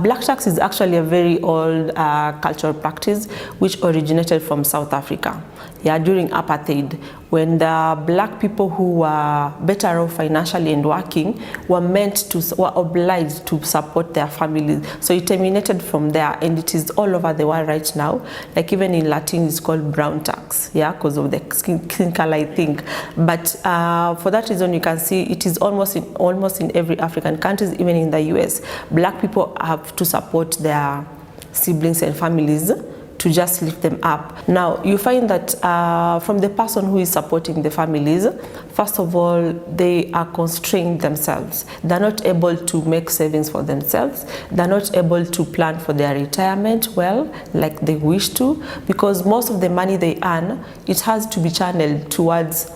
Black tax is actually a very old cultural practice which originated from South Africa. Yeah, during apartheid, when the black people who were better off financially and working were obliged to support their families. So it terminated from there, and it is all over the world right now. Like even in Latin, it's called brown tax, yeah, because of the skin color, I think. But for that reason, you can see it is almost in every African country, even in the US. Black people have to support their siblings and families to just lift them up. Now, you find that from the person who is supporting the families, first of all, they are constrained themselves. They're not able to make savings for themselves. They're not able to plan for their retirement well, like they wish to, because most of the money they earn, it has to be channeled towards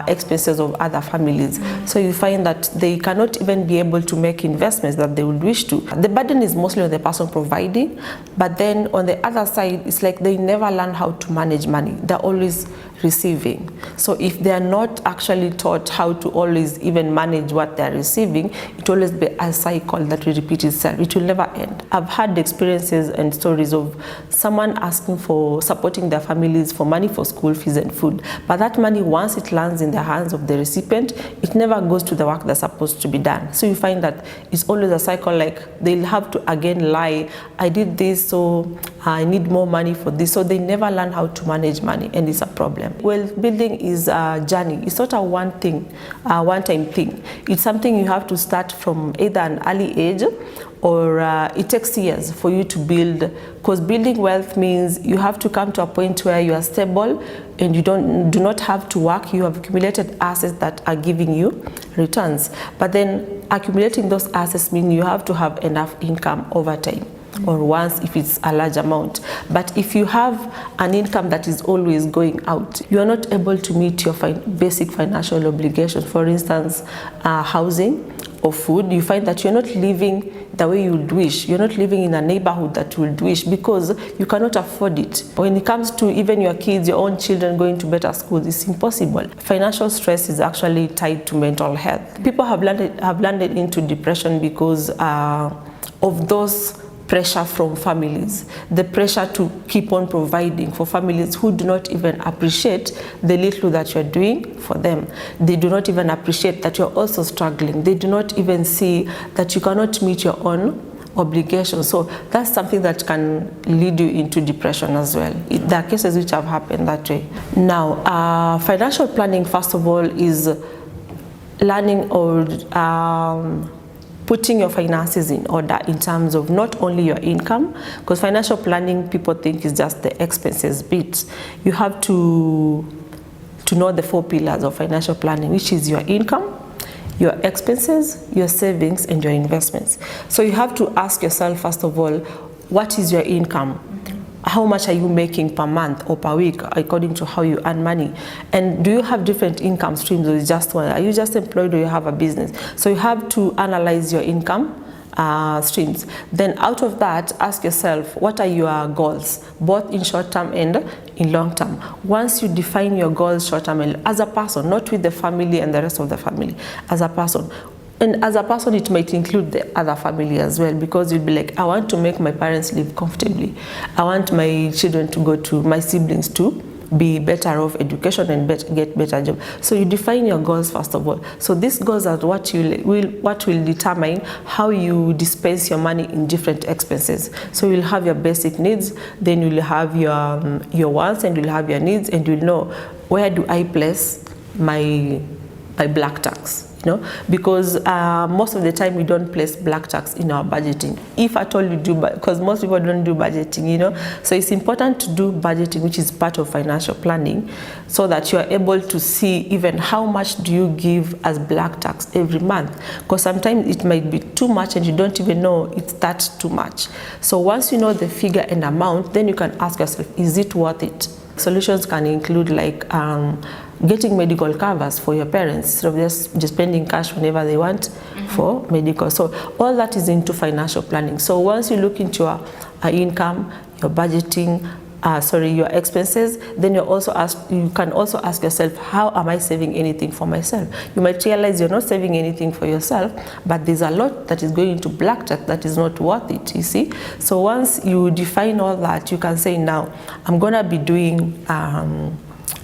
expenses of other families. So you find that they cannot even be able to make investments that they would wish to. The burden is mostly on the person providing, but then on the other side, it's like they never learn how to manage money. They're always receiving. So if they are not actually taught how to always even manage what they're receiving, it will always be a cycle that will repeat itself. It will never end. I've had experiences and stories of someone asking for supporting their families for money for school fees and food, but that money, once it lands in the hands of the recipient, it never goes to the work that's supposed to be done. So you find that it's always a cycle, like they'll have to again lie, I did this, so I need more money for this. So they never learn how to manage money, and it's a problem. Wealth building is a journey. It's not a one-time thing. It's something you have to start from either an early age, or it takes years for you to build, because building wealth means you have to come to a point where you are stable and you do not have to work. You have accumulated assets that are giving you returns. But then accumulating those assets means you have to have enough income over time, or once if it's a large amount. But if you have an income that is always going out, you are not able to meet your basic financial obligations. For instance, housing or food. You find that you're not living the way you would wish. You're not living in a neighborhood that you would wish, because you cannot afford it. When it comes to even your kids, your own children going to better schools, it's impossible. Financial stress is actually tied to mental health. People have landed into depression because of those pressure from families, the pressure to keep on providing for families who do not even appreciate the little that you're doing for them. They do not even appreciate that you're also struggling. They do not even see that you cannot meet your own obligations. So that's something that can lead you into depression as well. There are cases which have happened that way. Now, financial planning, first of all, is learning or putting your finances in order in terms of not only your income, because financial planning, people think is just the expenses bit. You have to know the 4 pillars of financial planning, which is your income, your expenses, your savings, and your investments. So you have to ask yourself, first of all, what is your income? How much are you making per month or per week, according to how you earn money? And do you have different income streams, or is just one? Are you just employed, or you have a business? So you have to analyze your income streams. Then out of that, ask yourself, what are your goals, both in short term and in long term? Once you define your goals short term and as a person, not with the family and the rest of the family, as a person. And as a person, it might include the other family as well, because you'd be like, I want to make my parents live comfortably. I want my children to go to, my siblings to be better off education and get better job. So you define your goals first of all. So these goals are what will determine how you dispense your money in different expenses. So you'll have your basic needs, then you'll have your wants, and you'll have your needs, and you'll know, where do I place my black tax? You know, because most of the time we don't place black tax in our budgeting, if at all you do, because most people don't do budgeting, you know. So it's important to do budgeting, which is part of financial planning, so that you are able to see even how much do you give as black tax every month, because sometimes it might be too much and you don't even know it's that too much. So once you know the figure and amount, then you can ask yourself, is it worth it? Solutions can include like getting medical covers for your parents, instead of just spending cash whenever they want for medical. So all that is into financial planning. So once you look into your income, your budgeting, your expenses, then you can also ask yourself, how am I saving anything for myself? You might realize you're not saving anything for yourself, but there's a lot that is going into blackjack that is not worth it, you see. So once you define all that, you can say, now I'm gonna be doing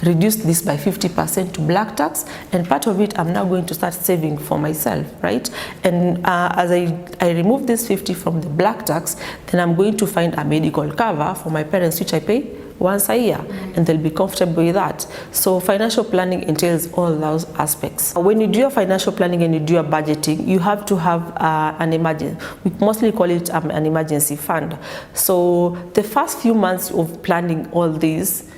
reduce this by 50% to black tax, and part of it I'm now going to start saving for myself, right? And as I remove this 50 from the black tax, then I'm going to find a medical cover for my parents, which I pay once a year, and they'll be comfortable with that. So financial planning entails all those aspects. When you do your financial planning and you do your budgeting, you have to have an emergency. We mostly call it an emergency fund. So the first few months of planning all these,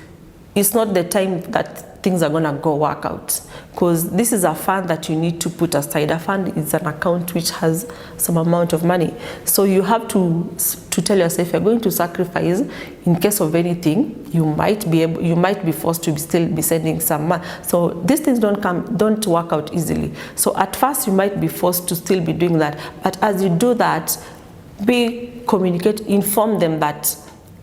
it's not the time that things are gonna go work out, because this is a fund that you need to put aside. A fund is an account which has some amount of money. So you have to tell yourself, you're going to sacrifice in case of anything. You might be forced to still be sending some money. So these things don't work out easily. So at first you might be forced to still be doing that. But as you do that, inform them that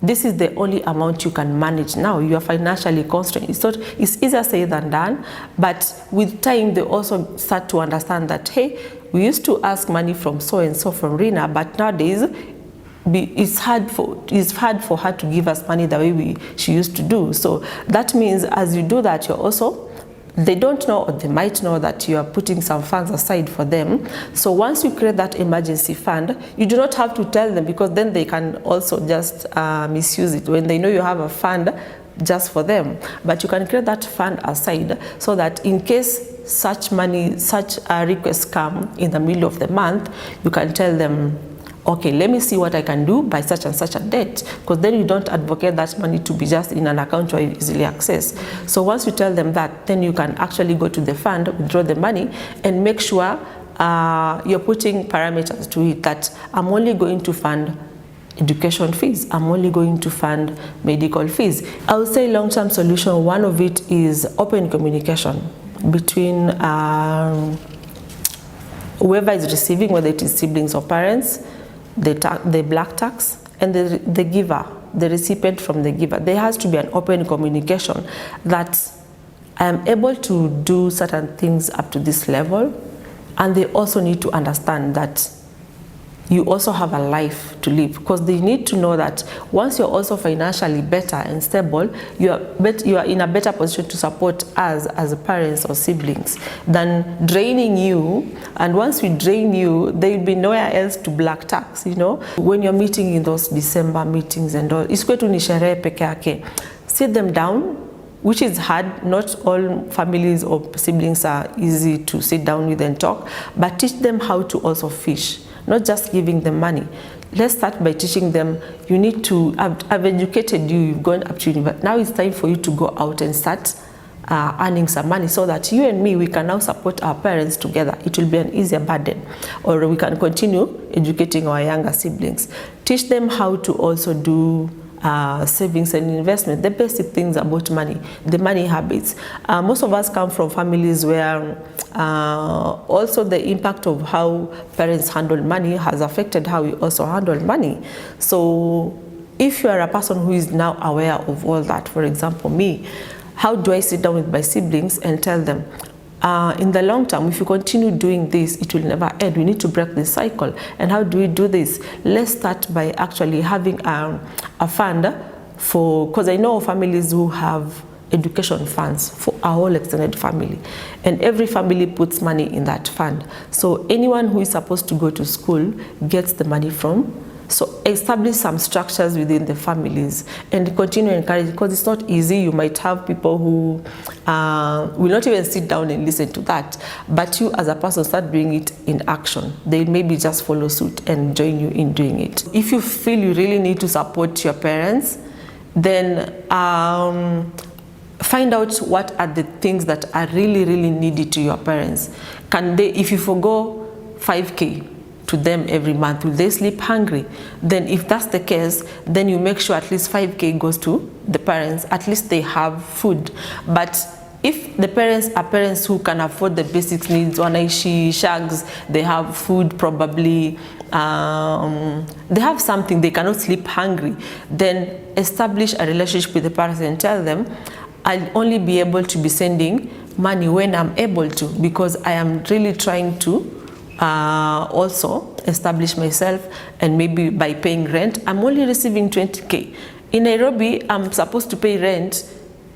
this is the only amount you can manage now. You are financially constrained. It's easier said than done, but with time they also start to understand that, hey, we used to ask money from so and so from Rina, but nowadays it's hard for her to give us money the way she used to do. So that means as you do that, they don't know, or they might know, that you are putting some funds aside for them. So once you create that emergency fund, you do not have to tell them, because then they can also just misuse it when they know you have a fund just for them. But you can create that fund aside so that in case such requests come in the middle of the month, you can tell them, okay, let me see what I can do by such and such a date, because then you don't advocate that money to be just in an account where you easily access. So once you tell them that, then you can actually go to the fund, withdraw the money, and make sure you're putting parameters to it, that I'm only going to fund education fees, I'm only going to fund medical fees. I would say long-term solution, one of it is open communication between whoever is receiving, whether it is siblings or parents, the black tax, and the giver, the recipient from the giver. There has to be an open communication that I am able to do certain things up to this level, and they also need to understand that you also have a life to live, because they need to know that once you're also financially better and stable, you are in a better position to support us as parents or siblings than draining you. And once we drain you, there will be nowhere else to black tax, you know. When you're meeting in those December meetings and all, it's going to ni sherehe peke yake. Sit them down, which is hard. Not all families or siblings are easy to sit down with and talk, but teach them how to also fish. Not just giving them money. Let's start by teaching them, you need to, I've educated you, you've gone up to university. Now it's time for you to go out and start earning some money, so that you and me, we can now support our parents together. It will be an easier burden. Or we can continue educating our younger siblings. Teach them how to also do savings and investment, the basic things about money, the money habits. Most of us come from families where also the impact of how parents handle money has affected how we also handle money. So if you are a person who is now aware of all that, for example, me, how do I sit down with my siblings and tell them, in the long term, if you continue doing this, it will never end. We need to break this cycle. And how do we do this? Let's start by actually having a fund for, because I know families who have education funds for our whole extended family, and every family puts money in that fund. So anyone who is supposed to go to school gets the money from. So establish some structures within the families and continue to encourage, because it's not easy. You might have people who will not even sit down and listen to that, but you as a person start doing it in action. They maybe just follow suit and join you in doing it. If you feel you really need to support your parents, then find out what are the things that are really, really needed to your parents. Can they, if you forgo 5K to them every month, will they sleep hungry? Then if that's the case, then you make sure at least 5K goes to the parents, at least they have food. But If the parents are parents who can afford the basic needs, wanaishi shags, they have food probably, they have something, they cannot sleep hungry, then establish a relationship with the parents and tell them, I'll only be able to be sending money when I'm able to, because I am really trying to also establish myself, and maybe by paying rent, I'm only receiving 20K. In Nairobi, I'm supposed to pay rent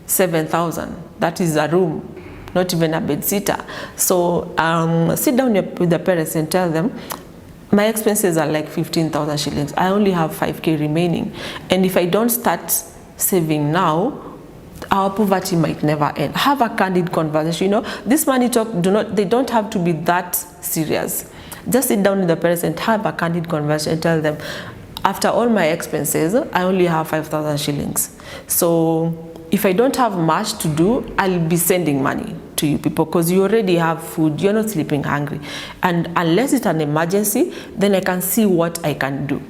7,000. That is a room, not even a bed sitter. So sit down with the parents and tell them, my expenses are like 15,000 shillings. I only have 5K remaining. And if I don't start saving now, our poverty might never end. Have a candid conversation. You know, this money talk, they don't have to be that serious. Just sit down with the parents and have a candid conversation and tell them, after all my expenses, I only have 5,000 shillings. So if I don't have much to do, I'll be sending money to you people, because you already have food, you're not sleeping hungry. And unless it's an emergency, then I can see what I can do.